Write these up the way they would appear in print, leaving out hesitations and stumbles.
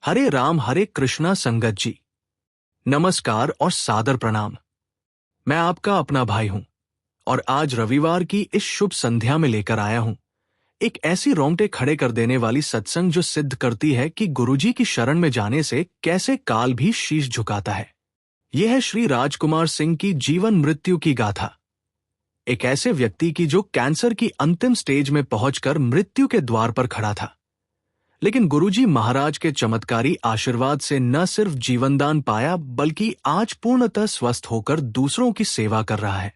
हरे राम हरे कृष्णा संगत जी, नमस्कार और सादर प्रणाम। मैं आपका अपना भाई हूं और आज रविवार की इस शुभ संध्या में लेकर आया हूं एक ऐसी रोंगटे खड़े कर देने वाली सत्संग जो सिद्ध करती है कि गुरुजी की शरण में जाने से कैसे काल भी शीश झुकाता है। यह है श्री राजकुमार सिंह की जीवन मृत्यु की गाथा, एक ऐसे व्यक्ति की जो कैंसर की अंतिम स्टेज में पहुंचकर मृत्यु के द्वार पर खड़ा था, लेकिन गुरुजी महाराज के चमत्कारी आशीर्वाद से न सिर्फ जीवनदान पाया बल्कि आज पूर्णतः स्वस्थ होकर दूसरों की सेवा कर रहा है।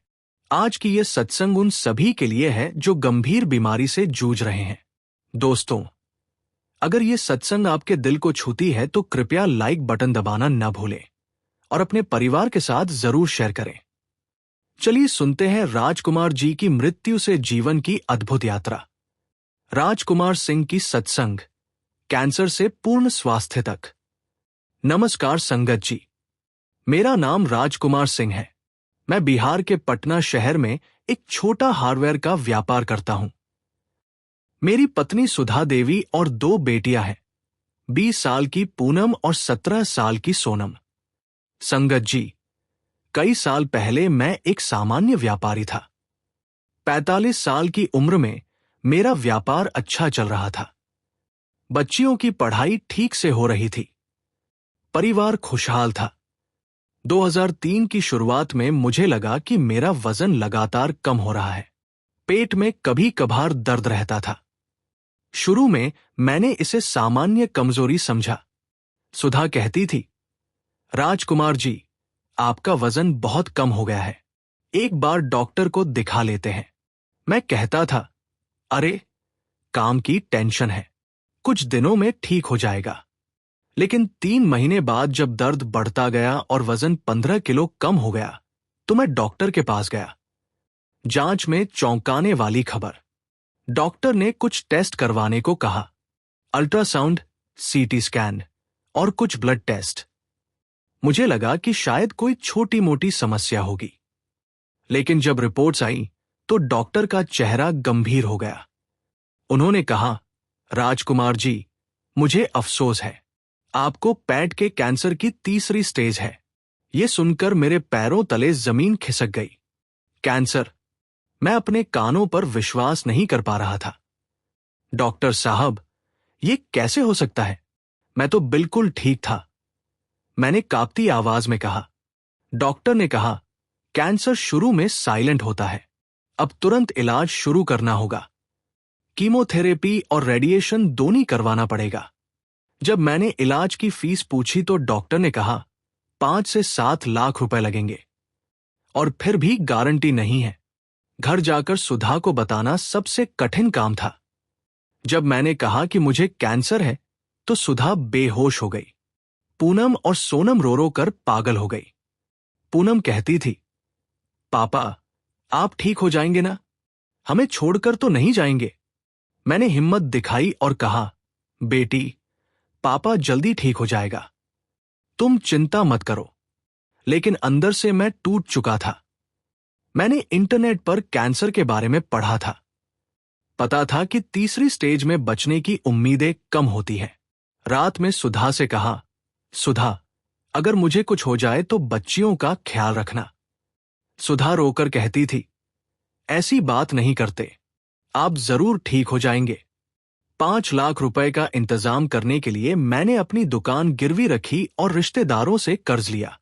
आज की यह सत्संग उन सभी के लिए है जो गंभीर बीमारी से जूझ रहे हैं। दोस्तों, अगर यह सत्संग आपके दिल को छूती है तो कृपया लाइक बटन दबाना न भूलें और अपने परिवार के साथ जरूर शेयर करें। चलिए सुनते हैं राजकुमार जी की मृत्यु से जीवन की अद्भुत यात्रा। राजकुमार सिंह की सत्संग, कैंसर से पूर्ण स्वास्थ्य तक। नमस्कार संगत जी, मेरा नाम राजकुमार सिंह है। मैं बिहार के पटना शहर में एक छोटा हार्डवेयर का व्यापार करता हूं। मेरी पत्नी सुधा देवी और 2 बेटियां हैं, 20 साल की पूनम और 17 साल की सोनम। संगत जी, कई साल पहले मैं एक सामान्य व्यापारी था। 45 साल की उम्र में मेरा व्यापार अच्छा चल रहा था। बच्चियों की पढ़ाई ठीक से हो रही थी। परिवार खुशहाल था। 2003 की शुरुआत में मुझे लगा कि मेरा वजन लगातार कम हो रहा है। पेट में कभी कभार दर्द रहता था। शुरू में मैंने इसे सामान्य कमजोरी समझा। सुधा कहती थी, राजकुमार जी, आपका वजन बहुत कम हो गया है, एक बार डॉक्टर को दिखा लेते हैं। मैं कहता था, अरे, काम की टेंशन है, कुछ दिनों में ठीक हो जाएगा। लेकिन 3 महीने बाद जब दर्द बढ़ता गया और वजन 15 किलो कम हो गया तो मैं डॉक्टर के पास गया। जांच में चौंकाने वाली खबर। डॉक्टर ने कुछ टेस्ट करवाने को कहा, अल्ट्रासाउंड, सीटी स्कैन और कुछ ब्लड टेस्ट। मुझे लगा कि शायद कोई छोटी मोटी समस्या होगी, लेकिन जब रिपोर्ट्स आई तो डॉक्टर का चेहरा गंभीर हो गया। उन्होंने कहा, राजकुमार जी, मुझे अफसोस है, आपको पेट के कैंसर की 3री स्टेज है। यह सुनकर मेरे पैरों तले जमीन खिसक गई। कैंसर? मैं अपने कानों पर विश्वास नहीं कर पा रहा था। डॉक्टर साहब, यह कैसे हो सकता है? मैं तो बिल्कुल ठीक था, मैंने कांपती आवाज में कहा। डॉक्टर ने कहा, कैंसर शुरू में साइलेंट होता है, अब तुरंत इलाज शुरू करना होगा। कीमोथेरेपी और रेडिएशन दोनों करवाना पड़ेगा। जब मैंने इलाज की फीस पूछी तो डॉक्टर ने कहा, 5 से 7 लाख रुपए लगेंगे और फिर भी गारंटी नहीं है। घर जाकर सुधा को बताना सबसे कठिन काम था। जब मैंने कहा कि मुझे कैंसर है तो सुधा बेहोश हो गई। पूनम और सोनम रो रो कर पागल हो गई। पूनम कहती थी, पापा, आप ठीक हो जाएंगे ना, हमें छोड़कर तो नहीं जाएंगे। मैंने हिम्मत दिखाई और कहा, बेटी, पापा जल्दी ठीक हो जाएगा, तुम चिंता मत करो। लेकिन अंदर से मैं टूट चुका था। मैंने इंटरनेट पर कैंसर के बारे में पढ़ा था। पता था कि 3री स्टेज में बचने की उम्मीदें कम होती हैं। रात में सुधा से कहा, सुधा, अगर मुझे कुछ हो जाए तो बच्चियों का ख्याल रखना। सुधा रोकर कहती थी, ऐसी बात नहीं करते, आप जरूर ठीक हो जाएंगे। 5 लाख रुपए का इंतजाम करने के लिए मैंने अपनी दुकान गिरवी रखी और रिश्तेदारों से कर्ज लिया।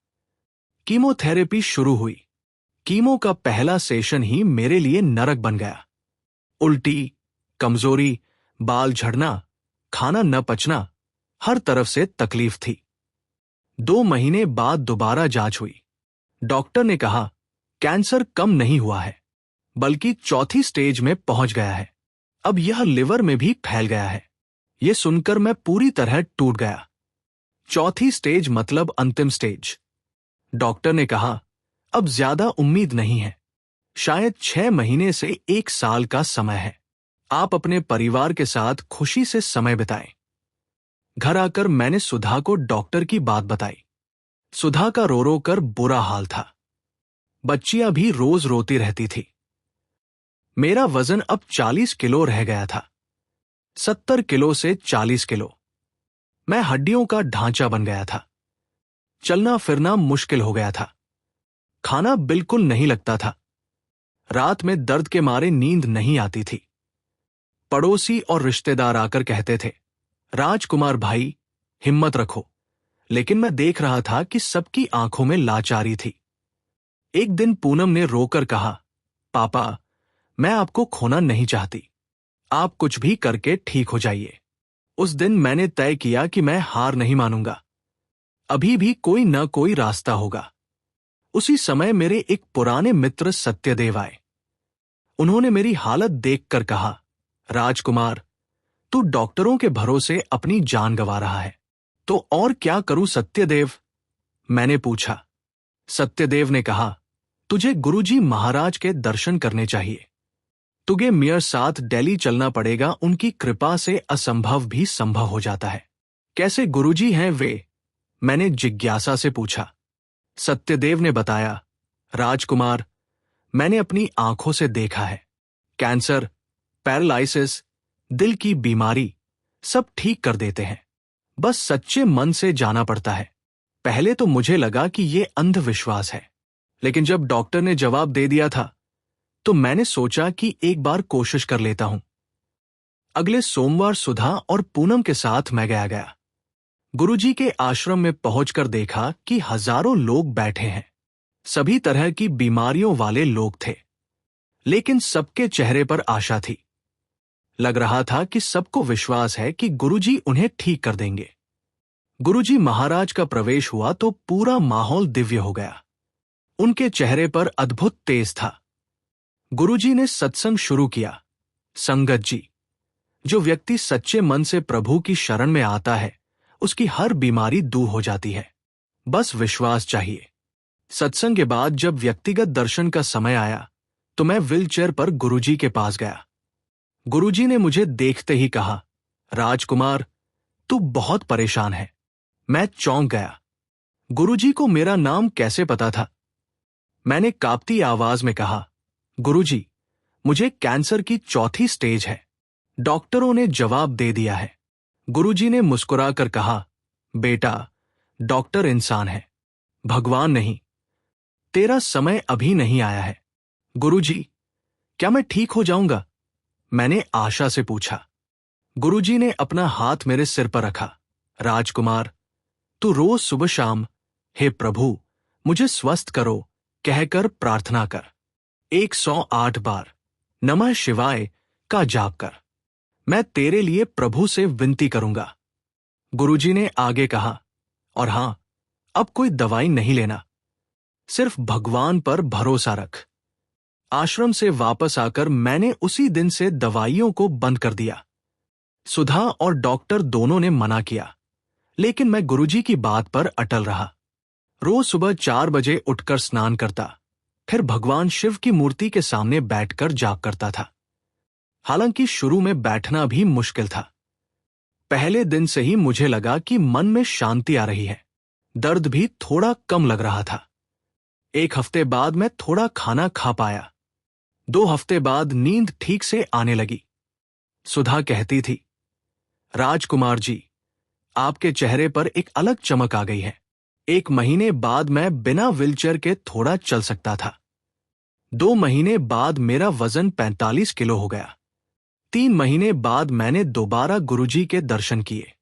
कीमोथेरेपी शुरू हुई। कीमो का पहला सेशन ही मेरे लिए नरक बन गया। उल्टी, कमजोरी, बाल झड़ना, खाना न पचना, हर तरफ से तकलीफ थी। 2 महीने बाद दोबारा जांच हुई। डॉक्टर ने कहा, कैंसर कम नहीं हुआ है, बल्कि 4थी स्टेज में पहुंच गया है। अब यह लिवर में भी फैल गया है। यह सुनकर मैं पूरी तरह टूट गया। 4थी स्टेज मतलब अंतिम स्टेज। डॉक्टर ने कहा, अब ज्यादा उम्मीद नहीं है, शायद 6 महीने से 1 साल का समय है। आप अपने परिवार के साथ खुशी से समय बिताएं। घर आकर मैंने सुधा को डॉक्टर की बात बताई। सुधा का रो रो कर बुरा हाल था। बच्चियां भी रोज रोती रहती थी। मेरा वजन अब 40 किलो रह गया था, 70 किलो से 40 किलो। मैं हड्डियों का ढांचा बन गया था। चलना फिरना मुश्किल हो गया था। खाना बिल्कुल नहीं लगता था। रात में दर्द के मारे नींद नहीं आती थी। पड़ोसी और रिश्तेदार आकर कहते थे, राजकुमार भाई, हिम्मत रखो। लेकिन मैं देख रहा था कि सबकी आंखों में लाचारी थी। एक दिन पूनम ने रोकर कहा, पापा, मैं आपको खोना नहीं चाहती। आप कुछ भी करके ठीक हो जाइए। उस दिन मैंने तय किया कि मैं हार नहीं मानूंगा। अभी भी कोई न कोई रास्ता होगा। उसी समय मेरे एक पुराने मित्र सत्यदेव आए। उन्होंने मेरी हालत देखकर कहा, राजकुमार, तू डॉक्टरों के भरोसे अपनी जान गंवा रहा है। तो और क्या करूं सत्यदेव? मैंने पूछा। सत्यदेव ने कहा, तुझे गुरुजी महाराज के दर्शन करने चाहिए। तुझे मेयर साथ दिल्ली चलना पड़ेगा। उनकी कृपा से असंभव भी संभव हो जाता है। कैसे गुरुजी हैं वे? मैंने जिज्ञासा से पूछा। सत्यदेव ने बताया, राजकुमार, मैंने अपनी आंखों से देखा है। कैंसर, पैरालिसिस, दिल की बीमारी सब ठीक कर देते हैं। बस सच्चे मन से जाना पड़ता है। पहले तो मुझे लगा कि ये अंधविश्वास है, लेकिन जब डॉक्टर ने जवाब दे दिया था तो मैंने सोचा कि एक बार कोशिश कर लेता हूं। अगले सोमवार सुधा और पूनम के साथ मैं गया। गुरुजी के आश्रम में पहुंचकर देखा कि हजारों लोग बैठे हैं। सभी तरह की बीमारियों वाले लोग थे, लेकिन सबके चेहरे पर आशा थी। लग रहा था कि सबको विश्वास है कि गुरुजी उन्हें ठीक कर देंगे। गुरुजी महाराज का प्रवेश हुआ तो पूरा माहौल दिव्य हो गया। उनके चेहरे पर अद्भुत तेज था। गुरुजी ने सत्संग शुरू किया। संगत जी, जो व्यक्ति सच्चे मन से प्रभु की शरण में आता है, उसकी हर बीमारी दूर हो जाती है। बस विश्वास चाहिए। सत्संग के बाद जब व्यक्तिगत दर्शन का समय आया तो मैं व्हीलचेयर पर गुरुजी के पास गया। गुरुजी ने मुझे देखते ही कहा, राजकुमार, तू बहुत परेशान है। मैं चौंक गया। गुरुजी को मेरा नाम कैसे पता था? मैंने कांपती आवाज में कहा, गुरुजी, मुझे कैंसर की 4थी स्टेज है। डॉक्टरों ने जवाब दे दिया है। गुरुजी ने मुस्कुराकर कहा, बेटा, डॉक्टर इंसान है, भगवान नहीं। तेरा समय अभी नहीं आया है। गुरुजी, क्या मैं ठीक हो जाऊंगा? मैंने आशा से पूछा। गुरुजी ने अपना हाथ मेरे सिर पर रखा। राजकुमार, तू रोज सुबह शाम, हे प्रभु, मुझे स्वस्थ करो कहकर प्रार्थना कर। 108 बार नमः शिवाय का जाप कर। मैं तेरे लिए प्रभु से विनती करूंगा। गुरुजी ने आगे कहा, और हां, अब कोई दवाई नहीं लेना, सिर्फ भगवान पर भरोसा रख। आश्रम से वापस आकर मैंने उसी दिन से दवाइयों को बंद कर दिया। सुधा और डॉक्टर दोनों ने मना किया, लेकिन मैं गुरुजी की बात पर अटल रहा। रोज सुबह 4 बजे उठकर स्नान करता, फिर भगवान शिव की मूर्ति के सामने बैठकर जाप करता था। हालांकि शुरू में बैठना भी मुश्किल था। पहले दिन से ही मुझे लगा कि मन में शांति आ रही है। दर्द भी थोड़ा कम लग रहा था। 1 हफ्ते बाद मैं थोड़ा खाना खा पाया। 2 हफ्ते बाद नींद ठीक से आने लगी। सुधा कहती थी, राजकुमार जी, आपके चेहरे पर एक अलग चमक आ गई है। 1 महीने बाद मैं बिना व्हीलचेयर के थोड़ा चल सकता था। 2 महीने बाद मेरा वजन 45 किलो हो गया। 3 महीने बाद मैंने दोबारा गुरुजी के दर्शन किए।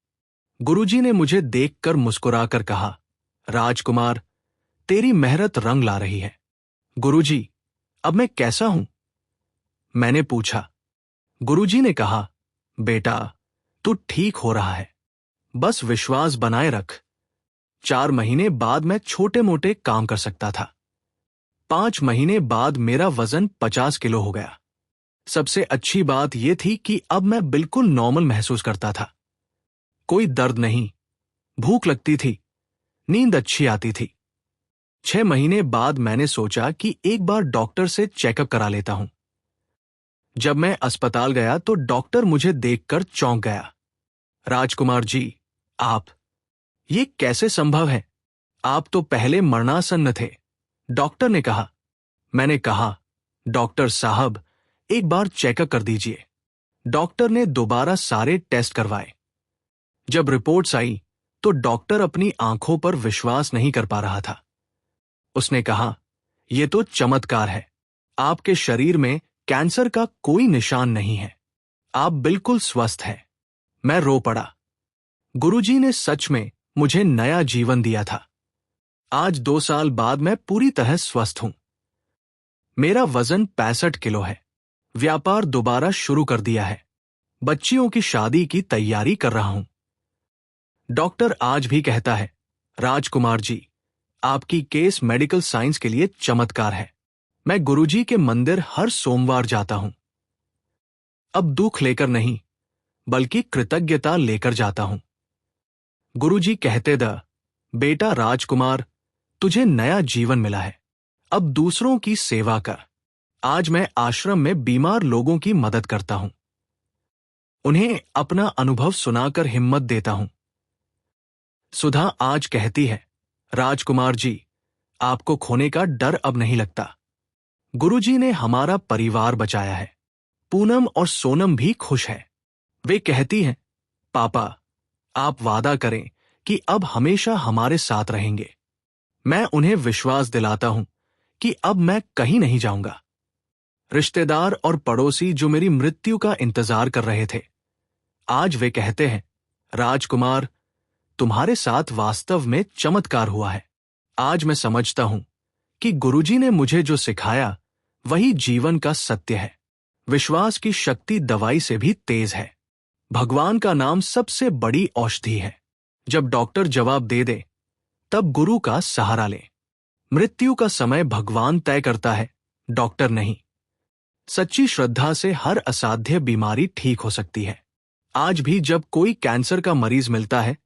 गुरुजी ने मुझे देखकर मुस्कुराकर कहा, राजकुमार, तेरी मेहनत रंग ला रही है। गुरुजी, अब मैं कैसा हूं? मैंने पूछा। गुरुजी ने कहा, बेटा, तू ठीक हो रहा है, बस विश्वास बनाए रख। 4 महीने बाद मैं छोटे मोटे काम कर सकता था। 5 महीने बाद मेरा वजन 50 किलो हो गया। सबसे अच्छी बात यह थी कि अब मैं बिल्कुल नॉर्मल महसूस करता था। कोई दर्द नहीं, भूख लगती थी, नींद अच्छी आती थी। 6 महीने बाद मैंने सोचा कि एक बार डॉक्टर से चेकअप करा लेता हूं। जब मैं अस्पताल गया तो डॉक्टर मुझे देखकर चौंक गया। राजकुमार जी, आप, ये कैसे संभव है? आप तो पहले मरणासन्न थे, डॉक्टर ने कहा। मैंने कहा, डॉक्टर साहब, एक बार चेकअप कर दीजिए। डॉक्टर ने दोबारा सारे टेस्ट करवाए। जब रिपोर्ट्स आई तो डॉक्टर अपनी आंखों पर विश्वास नहीं कर पा रहा था। उसने कहा, यह तो चमत्कार है। आपके शरीर में कैंसर का कोई निशान नहीं है। आप बिल्कुल स्वस्थ हैं। मैं रो पड़ा। गुरुजी ने सच में मुझे नया जीवन दिया था। आज 2 साल बाद मैं पूरी तरह स्वस्थ हूं। मेरा वजन 65 किलो है। व्यापार दोबारा शुरू कर दिया है। बच्चियों की शादी की तैयारी कर रहा हूं। डॉक्टर आज भी कहता है, राजकुमार जी, आपकी केस मेडिकल साइंस के लिए चमत्कार है। मैं गुरुजी के मंदिर हर सोमवार जाता हूं। अब दुख लेकर नहीं, बल्कि कृतज्ञता लेकर जाता हूं। गुरुजी कहते द बेटा राजकुमार, तुझे नया जीवन मिला है। अब दूसरों की सेवा कर। आज मैं आश्रम में बीमार लोगों की मदद करता हूं। उन्हें अपना अनुभव सुनाकर हिम्मत देता हूं। सुधा आज कहती है, राजकुमार जी, आपको खोने का डर अब नहीं लगता। गुरुजी ने हमारा परिवार बचाया है। पूनम और सोनम भी खुश है। वे कहती हैं, पापा, आप वादा करें कि अब हमेशा हमारे साथ रहेंगे। मैं उन्हें विश्वास दिलाता हूं कि अब मैं कहीं नहीं जाऊंगा। रिश्तेदार और पड़ोसी जो मेरी मृत्यु का इंतजार कर रहे थे, आज वे कहते हैं, राजकुमार, तुम्हारे साथ वास्तव में चमत्कार हुआ है। आज मैं समझता हूं कि गुरुजी ने मुझे जो सिखाया वही जीवन का सत्य है। विश्वास की शक्ति दवाई से भी तेज है। भगवान का नाम सबसे बड़ी औषधि है। जब डॉक्टर जवाब दे दे, तब गुरु का सहारा ले। मृत्यु का समय भगवान तय करता है, डॉक्टर नहीं। सच्ची श्रद्धा से हर असाध्य बीमारी ठीक हो सकती है। आज भी जब कोई कैंसर का मरीज मिलता है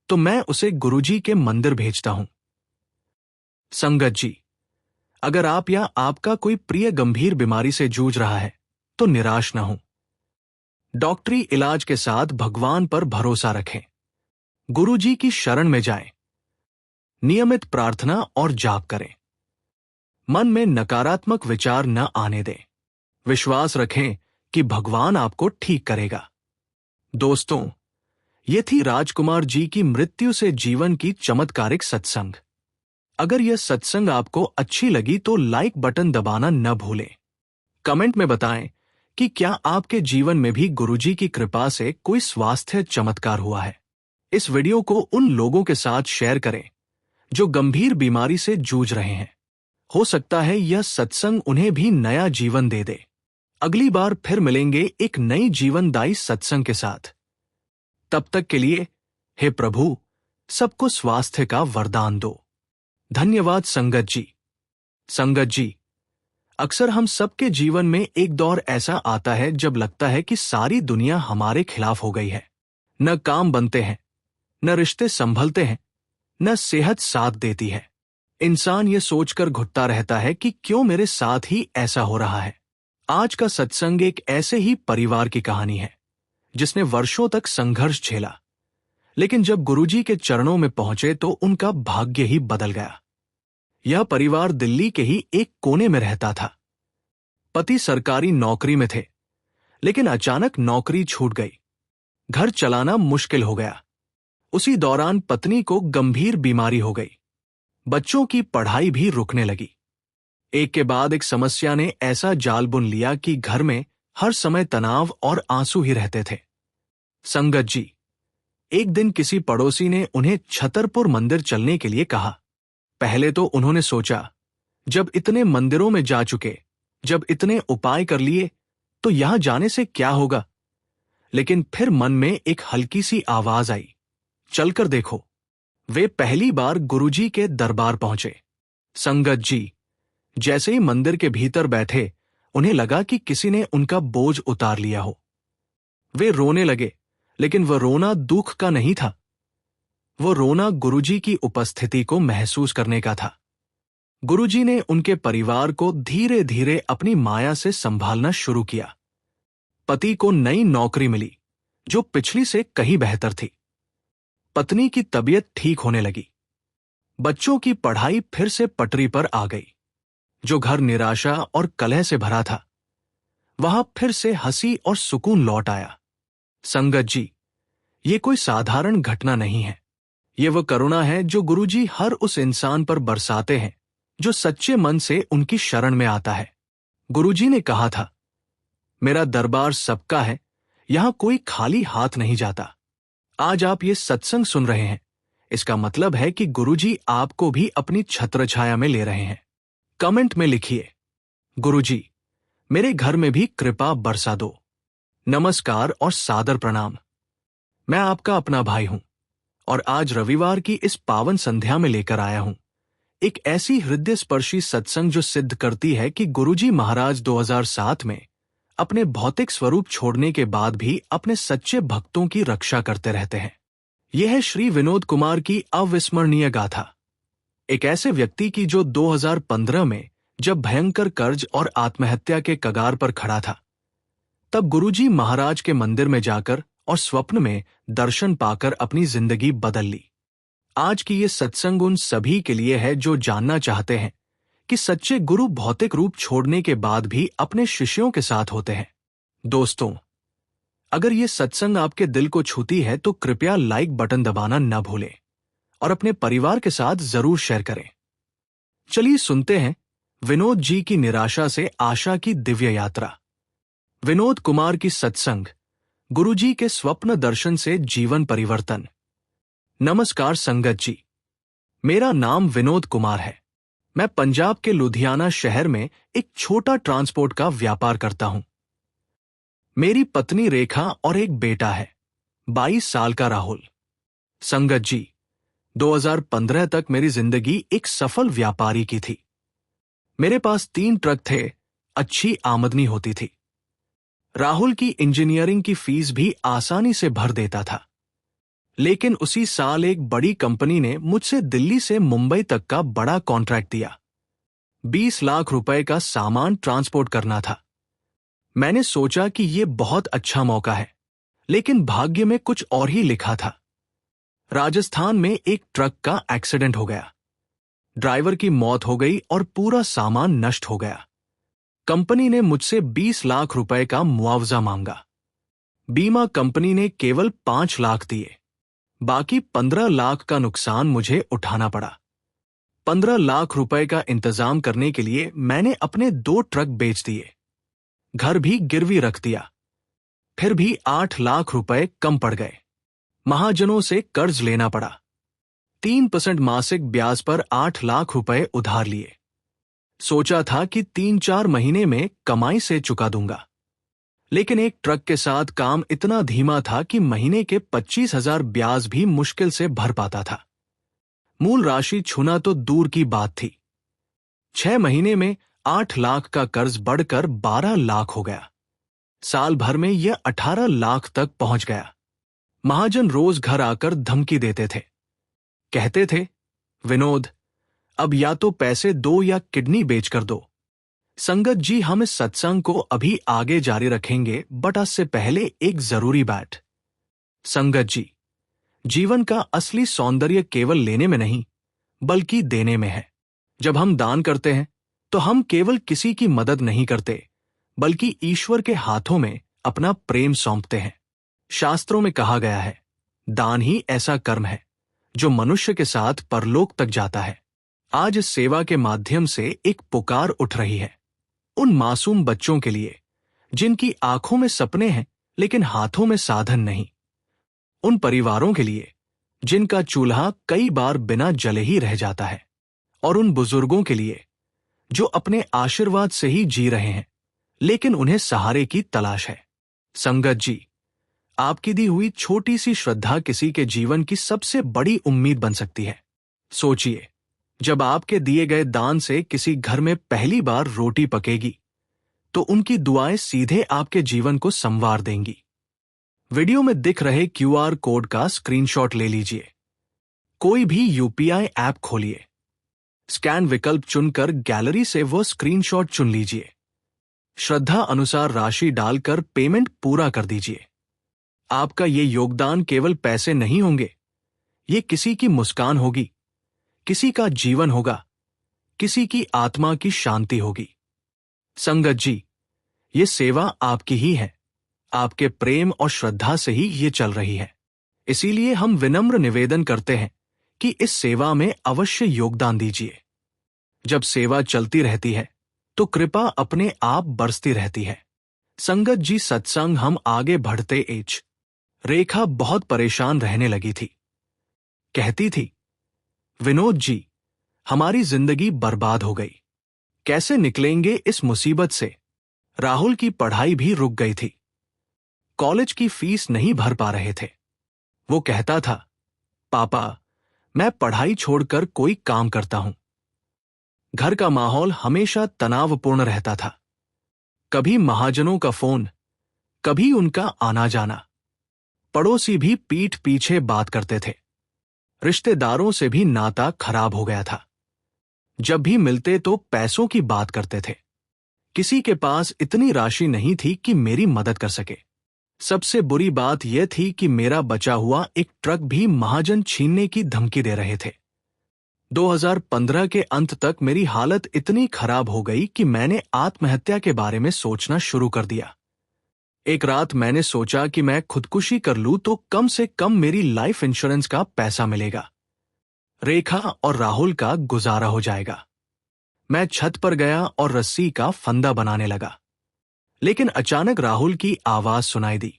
तो मैं उसे गुरुजी के मंदिर भेजता हूं। संगत जी, अगर आप या आपका कोई प्रिय गंभीर बीमारी से जूझ रहा है तो निराश न हो। डॉक्टरी इलाज के साथ भगवान पर भरोसा रखें। गुरुजी की शरण में जाएं। नियमित प्रार्थना और जाप करें। मन में नकारात्मक विचार न आने दें। विश्वास रखें कि भगवान आपको ठीक करेगा। दोस्तों, ये थी राजकुमार जी की मृत्यु से जीवन की चमत्कारिक सत्संग। अगर यह सत्संग आपको अच्छी लगी तो लाइक बटन दबाना न भूलें। कमेंट में बताएं कि क्या आपके जीवन में भी गुरुजी की कृपा से कोई स्वास्थ्य चमत्कार हुआ है। इस वीडियो को उन लोगों के साथ शेयर करें जो गंभीर बीमारी से जूझ रहे हैं। हो सकता है यह सत्संग उन्हें भी नया जीवन दे दे। अगली बार फिर मिलेंगे एक नई जीवनदायी सत्संग के साथ। तब तक के लिए, हे प्रभु, सबको स्वास्थ्य का वरदान दो। धन्यवाद संगत जी। संगत जी, अक्सर हम सबके जीवन में एक दौर ऐसा आता है जब लगता है कि सारी दुनिया हमारे खिलाफ हो गई है। न काम बनते हैं, न रिश्ते संभलते हैं, न सेहत साथ देती है। इंसान ये सोचकर घुटता रहता है कि क्यों मेरे साथ ही ऐसा हो रहा है। आज का सत्संग एक ऐसे ही परिवार की कहानी है जिसने वर्षों तक संघर्ष झेला, लेकिन जब गुरुजी के चरणों में पहुंचे तो उनका भाग्य ही बदल गया। यह परिवार दिल्ली के ही एक कोने में रहता था। पति सरकारी नौकरी में थे, लेकिन अचानक नौकरी छूट गई। घर चलाना मुश्किल हो गया। उसी दौरान पत्नी को गंभीर बीमारी हो गई। बच्चों की पढ़ाई भी रुकने लगी। एक के बाद एक समस्या ने ऐसा जाल बुन लिया कि घर में हर समय तनाव और आंसू ही रहते थे। संगत जी, एक दिन किसी पड़ोसी ने उन्हें छतरपुर मंदिर चलने के लिए कहा। पहले तो उन्होंने सोचा, जब इतने मंदिरों में जा चुके, जब इतने उपाय कर लिए, तो यहां जाने से क्या होगा। लेकिन फिर मन में एक हल्की सी आवाज आई, चलकर देखो। वे पहली बार गुरुजी के दरबार पहुंचे। संगत जी, जैसे ही मंदिर के भीतर बैठे, उन्हें लगा कि किसी ने उनका बोझ उतार लिया हो। वे रोने लगे, लेकिन वह रोना दुख का नहीं था। वो रोना गुरुजी की उपस्थिति को महसूस करने का था। गुरुजी ने उनके परिवार को धीरे धीरे अपनी माया से संभालना शुरू किया। पति को नई नौकरी मिली, जो पिछली से कहीं बेहतर थी। पत्नी की तबीयत ठीक होने लगी। बच्चों की पढ़ाई फिर से पटरी पर आ गई। जो घर निराशा और कलह से भरा था, वहां फिर से हंसी और सुकून लौट आया। संगत जी, ये कोई साधारण घटना नहीं है। ये वह करुणा है जो गुरुजी हर उस इंसान पर बरसाते हैं जो सच्चे मन से उनकी शरण में आता है। गुरुजी ने कहा था, मेरा दरबार सबका है, यहां कोई खाली हाथ नहीं जाता। आज आप ये सत्संग सुन रहे हैं, इसका मतलब है कि गुरुजी आपको भी अपनी छत्रछाया में ले रहे हैं। कमेंट में लिखिए, गुरुजी, मेरे घर में भी कृपा बरसा दो। नमस्कार और सादर प्रणाम। मैं आपका अपना भाई हूं और आज रविवार की इस पावन संध्या में लेकर आया हूं एक ऐसी हृदय स्पर्शी सत्संग जो सिद्ध करती है कि गुरुजी महाराज 2007 में अपने भौतिक स्वरूप छोड़ने के बाद भी अपने सच्चे भक्तों की रक्षा करते रहते हैं। यह है श्री विनोद कुमार की अविस्मरणीय गाथा, एक ऐसे व्यक्ति की जो 2015 में जब भयंकर कर्ज और आत्महत्या के कगार पर खड़ा था, तब गुरुजी महाराज के मंदिर में जाकर और स्वप्न में दर्शन पाकर अपनी जिंदगी बदल ली। आज की ये सत्संग उन सभी के लिए है जो जानना चाहते हैं कि सच्चे गुरु भौतिक रूप छोड़ने के बाद भी अपने शिष्यों के साथ होते हैं। दोस्तों, अगर ये सत्संग आपके दिल को छूती है तो कृपया लाइक बटन दबाना न भूलें और अपने परिवार के साथ जरूर शेयर करें। चलिए सुनते हैं विनोद जी की निराशा से आशा की दिव्य यात्रा। विनोद कुमार की सत्संग, गुरुजी के स्वप्न दर्शन से जीवन परिवर्तन। नमस्कार संगत जी, मेरा नाम विनोद कुमार है। मैं पंजाब के लुधियाना शहर में एक छोटा ट्रांसपोर्ट का व्यापार करता हूं। मेरी पत्नी रेखा और एक बेटा है, 22 साल का राहुल। संगत जी, 2015 तक मेरी जिंदगी एक सफल व्यापारी की थी। मेरे पास 3 ट्रक थे, अच्छी आमदनी होती थी। राहुल की इंजीनियरिंग की फीस भी आसानी से भर देता था। लेकिन उसी साल एक बड़ी कंपनी ने मुझसे दिल्ली से मुंबई तक का बड़ा कॉन्ट्रैक्ट दिया। 20 लाख रुपए का सामान ट्रांसपोर्ट करना था। मैंने सोचा कि यह बहुत अच्छा मौका है, लेकिन भाग्य में कुछ और ही लिखा था। राजस्थान में एक ट्रक का एक्सीडेंट हो गया। ड्राइवर की मौत हो गई और पूरा सामान नष्ट हो गया। कंपनी ने मुझसे 20 लाख रुपए का मुआवजा मांगा। बीमा कंपनी ने केवल 5 लाख दिए। बाकी 15 लाख का नुकसान मुझे उठाना पड़ा। 15 लाख रुपए का इंतजाम करने के लिए मैंने अपने 2 ट्रक बेच दिए, घर भी गिरवी रख दिया। फिर भी 8 लाख रुपए कम पड़ गए। महाजनों से कर्ज लेना पड़ा। 3% मासिक ब्याज पर 8 लाख रुपए उधार लिए। सोचा था कि 3-4 महीने में कमाई से चुका दूंगा, लेकिन एक ट्रक के साथ काम इतना धीमा था कि महीने के 25,000 ब्याज भी मुश्किल से भर पाता था। मूल राशि छूना तो दूर की बात थी। 6 महीने में 8 लाख का कर्ज बढ़कर 12 लाख हो गया। साल भर में यह 18 लाख तक पहुंच गया। महाजन रोज घर आकर धमकी देते थे। कहते थे, विनोद, अब या तो पैसे दो या किडनी बेचकर दो। संगत जी, हम इस सत्संग को अभी आगे जारी रखेंगे, बट उससे पहले एक जरूरी बात। संगत जी, जीवन का असली सौंदर्य केवल लेने में नहीं, बल्कि देने में है। जब हम दान करते हैं तो हम केवल किसी की मदद नहीं करते, बल्कि ईश्वर के हाथों में अपना प्रेम सौंपते हैं। शास्त्रों में कहा गया है, दान ही ऐसा कर्म है जो मनुष्य के साथ परलोक तक जाता है। आज इस सेवा के माध्यम से एक पुकार उठ रही है उन मासूम बच्चों के लिए जिनकी आंखों में सपने हैं लेकिन हाथों में साधन नहीं। उन परिवारों के लिए जिनका चूल्हा कई बार बिना जले ही रह जाता है। और उन बुजुर्गों के लिए जो अपने आशीर्वाद से ही जी रहे हैं, लेकिन उन्हें सहारे की तलाश है। संगत जी, आपकी दी हुई छोटी सी श्रद्धा किसी के जीवन की सबसे बड़ी उम्मीद बन सकती है। सोचिए, जब आपके दिए गए दान से किसी घर में पहली बार रोटी पकेगी, तो उनकी दुआएं सीधे आपके जीवन को संवार देंगी। वीडियो में दिख रहे QR कोड का स्क्रीनशॉट ले लीजिए। कोई भी UPI ऐप खोलिए। स्कैन विकल्प चुनकर गैलरी से वो स्क्रीनशॉट चुन लीजिए। श्रद्धा अनुसार राशि डालकर पेमेंट पूरा कर दीजिए। आपका ये योगदान केवल पैसे नहीं होंगे, ये किसी की मुस्कान होगी, किसी का जीवन होगा, किसी की आत्मा की शांति होगी। संगत जी, ये सेवा आपकी ही है। आपके प्रेम और श्रद्धा से ही ये चल रही है। इसीलिए हम विनम्र निवेदन करते हैं कि इस सेवा में अवश्य योगदान दीजिए। जब सेवा चलती रहती है तो कृपा अपने आप बरसती रहती है। संगत जी, सत्संग हम आगे बढ़ते एच। रेखा बहुत परेशान रहने लगी थी। कहती थी, विनोद जी, हमारी जिंदगी बर्बाद हो गई। कैसे निकलेंगे इस मुसीबत से? राहुल की पढ़ाई भी रुक गई थी। कॉलेज की फीस नहीं भर पा रहे थे। वो कहता था, पापा, मैं पढ़ाई छोड़कर कोई काम करता हूं। घर का माहौल हमेशा तनावपूर्ण रहता था। कभी महाजनों का फोन, कभी उनका आना जाना। पड़ोसी भी पीठ पीछे बात करते थे। रिश्तेदारों से भी नाता खराब हो गया था। जब भी मिलते तो पैसों की बात करते थे। किसी के पास इतनी राशि नहीं थी कि मेरी मदद कर सके। सबसे बुरी बात यह थी कि मेरा बचा हुआ एक ट्रक भी महाजन छीनने की धमकी दे रहे थे। 2015 के अंत तक मेरी हालत इतनी खराब हो गई कि मैंने आत्महत्या के बारे में सोचना शुरू कर दिया। एक रात मैंने सोचा कि मैं खुदकुशी कर लूं तो कम से कम मेरी लाइफ इंश्योरेंस का पैसा मिलेगा। रेखा और राहुल का गुजारा हो जाएगा। मैं छत पर गया और रस्सी का फंदा बनाने लगा। लेकिन अचानक राहुल की आवाज सुनाई दी।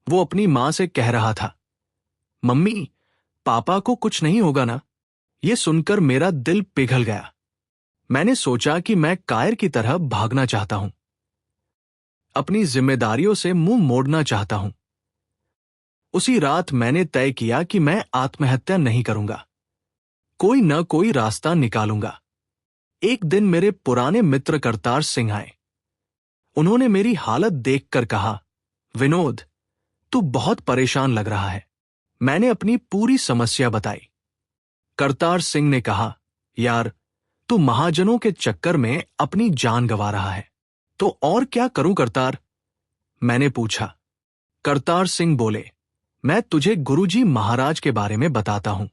वो अपनी मां से कह रहा था, मम्मी, पापा को कुछ नहीं होगा ना? ये सुनकर मेरा दिल पिघल गया। मैंने सोचा कि मैं कायर की तरह भागना चाहता हूं। अपनी जिम्मेदारियों से मुंह मोड़ना चाहता हूं। उसी रात मैंने तय किया कि मैं आत्महत्या नहीं करूंगा। कोई न कोई रास्ता निकालूंगा। एक दिन मेरे पुराने मित्र करतार सिंह आए। उन्होंने मेरी हालत देखकर कहा, विनोद, तू बहुत परेशान लग रहा है। मैंने अपनी पूरी समस्या बताई। करतार सिंह ने कहा, यार, तू महाजनों के चक्कर में अपनी जान गंवा रहा है। तो और क्या करूं करतार? मैंने पूछा। करतार सिंह बोले, मैं तुझे गुरुजी महाराज के बारे में बताता हूं।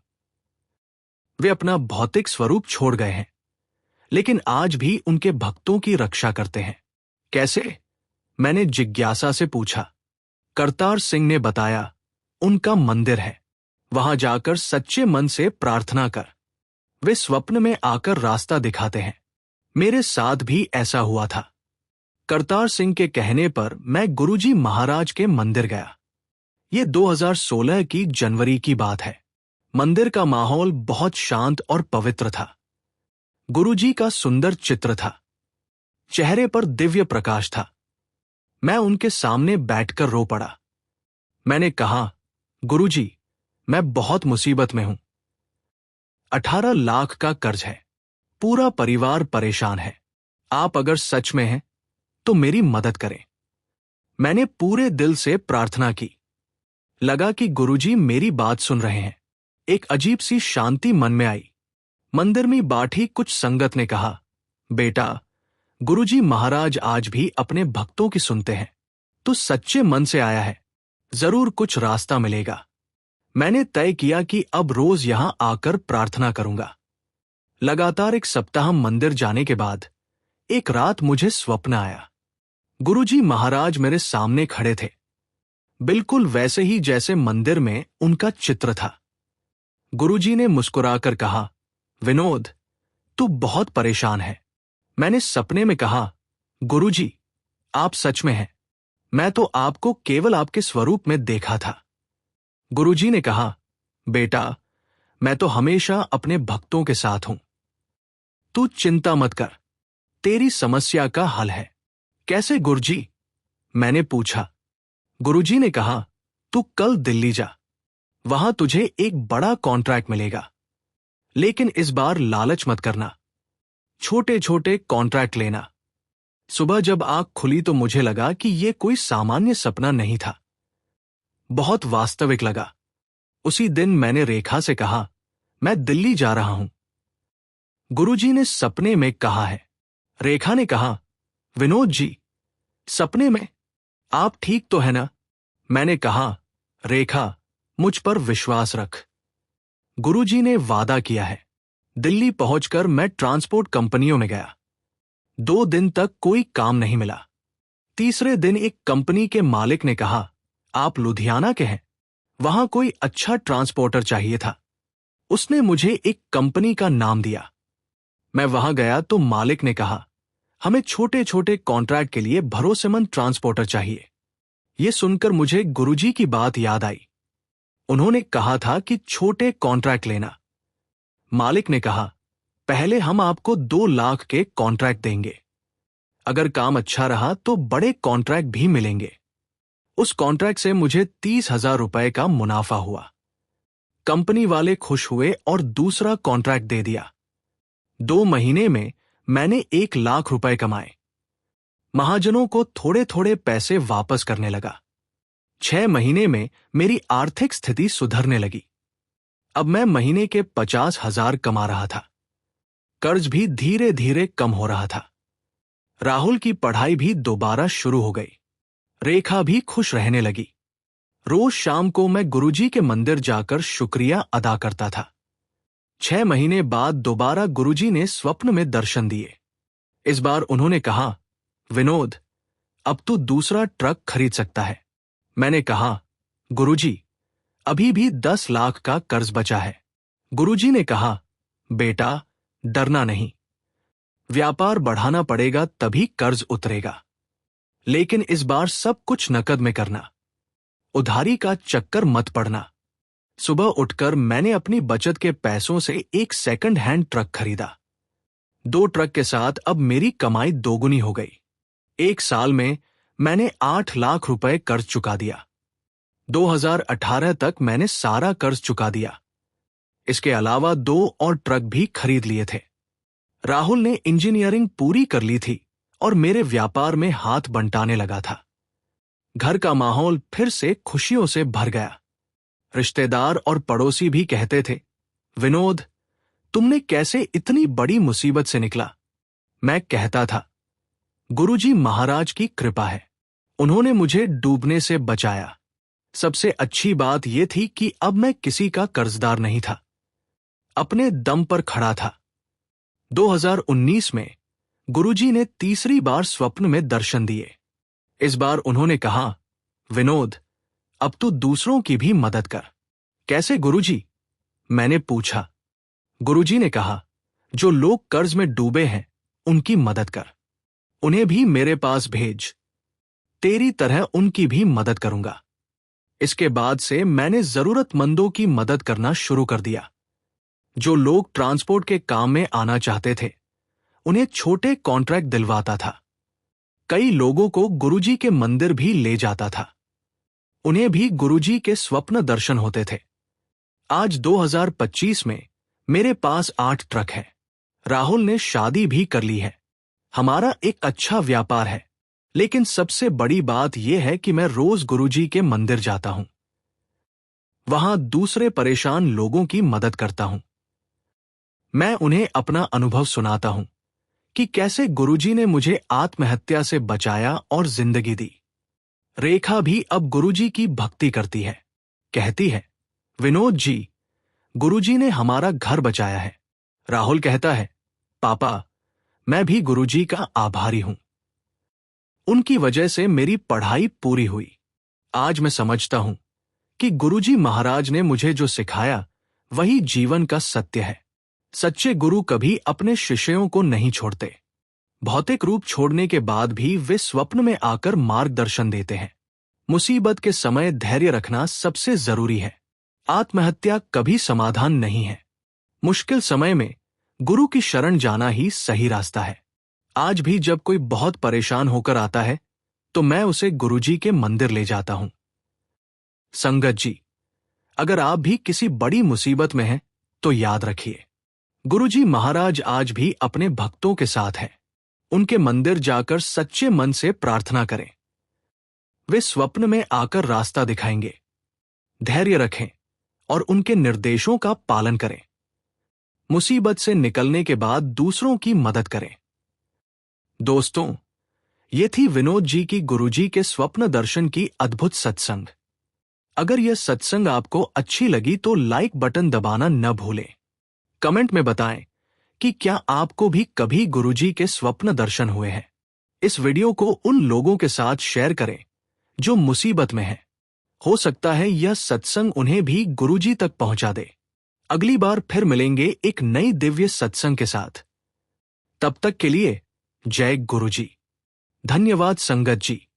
वे अपना भौतिक स्वरूप छोड़ गए हैं, लेकिन आज भी उनके भक्तों की रक्षा करते हैं। कैसे? मैंने जिज्ञासा से पूछा। करतार सिंह ने बताया, उनका मंदिर है। वहां जाकर सच्चे मन से प्रार्थना कर। वे स्वप्न में आकर रास्ता दिखाते हैं। मेरे साथ भी ऐसा हुआ था। करतार सिंह के कहने पर मैं गुरुजी महाराज के मंदिर गया। ये 2016 की जनवरी की बात है। मंदिर का माहौल बहुत शांत और पवित्र था। गुरुजी का सुंदर चित्र था। चेहरे पर दिव्य प्रकाश था। मैं उनके सामने बैठकर रो पड़ा। मैंने कहा, गुरुजी, मैं बहुत मुसीबत में हूं। 18 लाख का कर्ज है। पूरा परिवार परेशान है। आप अगर सच में हैं तो मेरी मदद करें। मैंने पूरे दिल से प्रार्थना की। लगा कि गुरुजी मेरी बात सुन रहे हैं। एक अजीब सी शांति मन में आई। मंदिर में बैठी कुछ संगत ने कहा, बेटा, गुरुजी महाराज आज भी अपने भक्तों की सुनते हैं। तू सच्चे मन से आया है, जरूर कुछ रास्ता मिलेगा। मैंने तय किया कि अब रोज यहां आकर प्रार्थना करूंगा। लगातार एक सप्ताह मंदिर जाने के बाद एक रात मुझे स्वप्न आया। गुरुजी महाराज मेरे सामने खड़े थे, बिल्कुल वैसे ही जैसे मंदिर में उनका चित्र था। गुरुजी ने मुस्कुराकर कहा, विनोद, तू बहुत परेशान है। मैंने सपने में कहा, गुरुजी, आप सच में हैं। मैं तो आपको केवल आपके स्वरूप में देखा था। गुरुजी ने कहा, बेटा, मैं तो हमेशा अपने भक्तों के साथ हूं। तू चिंता मत कर, तेरी समस्या का हल है। कैसे गुरुजी? मैंने पूछा। गुरुजी ने कहा, तू कल दिल्ली जा। वहां तुझे एक बड़ा कॉन्ट्रैक्ट मिलेगा। लेकिन इस बार लालच मत करना। छोटे छोटे कॉन्ट्रैक्ट लेना। सुबह जब आंख खुली तो मुझे लगा कि यह कोई सामान्य सपना नहीं था, बहुत वास्तविक लगा। उसी दिन मैंने रेखा से कहा, मैं दिल्ली जा रहा हूं। गुरुजी ने सपने में कहा है। रेखा ने कहा, विनोद जी, सपने में? आप ठीक तो है ना? मैंने कहा, रेखा, मुझ पर विश्वास रख। गुरुजी ने वादा किया है। दिल्ली पहुंचकर मैं ट्रांसपोर्ट कंपनियों में गया। 2 दिन तक कोई काम नहीं मिला। तीसरे दिन एक कंपनी के मालिक ने कहा, आप लुधियाना के हैं? वहां कोई अच्छा ट्रांसपोर्टर चाहिए था। उसने मुझे एक कंपनी का नाम दिया। मैं वहां गया तो मालिक ने कहा, हमें छोटे छोटे कॉन्ट्रैक्ट के लिए भरोसेमंद ट्रांसपोर्टर चाहिए। यह सुनकर मुझे गुरुजी की बात याद आई। उन्होंने कहा था कि छोटे कॉन्ट्रैक्ट लेना। मालिक ने कहा, पहले हम आपको 2 लाख के कॉन्ट्रैक्ट देंगे। अगर काम अच्छा रहा तो बड़े कॉन्ट्रैक्ट भी मिलेंगे। उस कॉन्ट्रैक्ट से मुझे 30,000 रुपए का मुनाफा हुआ। कंपनी वाले खुश हुए और दूसरा कॉन्ट्रैक्ट दे दिया। 2 महीने में मैंने 1 लाख रुपए कमाए। महाजनों को थोड़े थोड़े पैसे वापस करने लगा। 6 महीने में मेरी आर्थिक स्थिति सुधरने लगी। अब मैं महीने के 50,000 कमा रहा था। कर्ज भी धीरे धीरे कम हो रहा था। राहुल की पढ़ाई भी दोबारा शुरू हो गई। रेखा भी खुश रहने लगी। रोज शाम को मैं गुरुजी के मंदिर जाकर शुक्रिया अदा करता था। 6 महीने बाद दोबारा गुरुजी ने स्वप्न में दर्शन दिए। इस बार उन्होंने कहा, विनोद, अब तू दूसरा ट्रक खरीद सकता है। मैंने कहा, गुरुजी, अभी भी 10 लाख का कर्ज बचा है। गुरुजी ने कहा, बेटा, डरना नहीं। व्यापार बढ़ाना पड़ेगा तभी कर्ज उतरेगा। लेकिन इस बार सब कुछ नकद में करना। उधारी का चक्कर मत पड़ना। सुबह उठकर मैंने अपनी बचत के पैसों से एक सेकंड हैंड ट्रक खरीदा। 2 ट्रक के साथ अब मेरी कमाई दोगुनी हो गई। 1 साल में मैंने 8 लाख रुपए कर्ज चुका दिया। 2018 तक मैंने सारा कर्ज चुका दिया। इसके अलावा 2 और ट्रक भी खरीद लिए थे। राहुल ने इंजीनियरिंग पूरी कर ली थी और मेरे व्यापार में हाथ बंटाने लगा था। घर का माहौल फिर से खुशियों से भर गया। रिश्तेदार और पड़ोसी भी कहते थे, विनोद, तुमने कैसे इतनी बड़ी मुसीबत से निकला? मैं कहता था, गुरुजी महाराज की कृपा है। उन्होंने मुझे डूबने से बचाया। सबसे अच्छी बात यह थी कि अब मैं किसी का कर्जदार नहीं था। अपने दम पर खड़ा था। 2019 में गुरुजी ने तीसरी बार स्वप्न में दर्शन दिए। इस बार उन्होंने कहा, विनोद, अब तू दूसरों की भी मदद कर। कैसे गुरुजी? मैंने पूछा। गुरुजी ने कहा, जो लोग कर्ज में डूबे हैं उनकी मदद कर। उन्हें भी मेरे पास भेज। तेरी तरह उनकी भी मदद करूंगा। इसके बाद से मैंने जरूरतमंदों की मदद करना शुरू कर दिया। जो लोग ट्रांसपोर्ट के काम में आना चाहते थे, उन्हें छोटे कॉन्ट्रैक्ट दिलवाता था। कई लोगों को गुरुजी के मंदिर भी ले जाता था। उन्हें भी गुरुजी के स्वप्न दर्शन होते थे। आज 2025 में मेरे पास 8 ट्रक है। राहुल ने शादी भी कर ली है। हमारा एक अच्छा व्यापार है। लेकिन सबसे बड़ी बात यह है कि मैं रोज गुरुजी के मंदिर जाता हूं। वहां दूसरे परेशान लोगों की मदद करता हूं। मैं उन्हें अपना अनुभव सुनाता हूं कि कैसे गुरुजी ने मुझे आत्महत्या से बचाया और जिंदगी दी। रेखा भी अब गुरुजी की भक्ति करती है। कहती है, विनोद जी, गुरुजी ने हमारा घर बचाया है। राहुल कहता है, पापा, मैं भी गुरुजी का आभारी हूं। उनकी वजह से मेरी पढ़ाई पूरी हुई। आज मैं समझता हूं कि गुरुजी महाराज ने मुझे जो सिखाया वही जीवन का सत्य है। सच्चे गुरु कभी अपने शिष्यों को नहीं छोड़ते। भौतिक रूप छोड़ने के बाद भी वे स्वप्न में आकर मार्गदर्शन देते हैं। मुसीबत के समय धैर्य रखना सबसे जरूरी है। आत्महत्या कभी समाधान नहीं है। मुश्किल समय में गुरु की शरण जाना ही सही रास्ता है। आज भी जब कोई बहुत परेशान होकर आता है तो मैं उसे गुरुजी के मंदिर ले जाता हूं। संगत जी, अगर आप भी किसी बड़ी मुसीबत में हैं तो याद रखिए, गुरुजी महाराज आज भी अपने भक्तों के साथ हैं। उनके मंदिर जाकर सच्चे मन से प्रार्थना करें। वे स्वप्न में आकर रास्ता दिखाएंगे। धैर्य रखें और उनके निर्देशों का पालन करें। मुसीबत से निकलने के बाद दूसरों की मदद करें। दोस्तों, ये थी विनोद जी की गुरुजी के स्वप्न दर्शन की अद्भुत सत्संग। अगर यह सत्संग आपको अच्छी लगी तो लाइक बटन दबाना न भूलें। कमेंट में बताएं कि क्या आपको भी कभी गुरुजी के स्वप्न दर्शन हुए हैं। इस वीडियो को उन लोगों के साथ शेयर करें जो मुसीबत में हैं हो सकता है यह सत्संग उन्हें भी गुरुजी तक पहुंचा दे। अगली बार फिर मिलेंगे एक नई दिव्य सत्संग के साथ। तब तक के लिए जय गुरुजी। धन्यवाद संगत जी।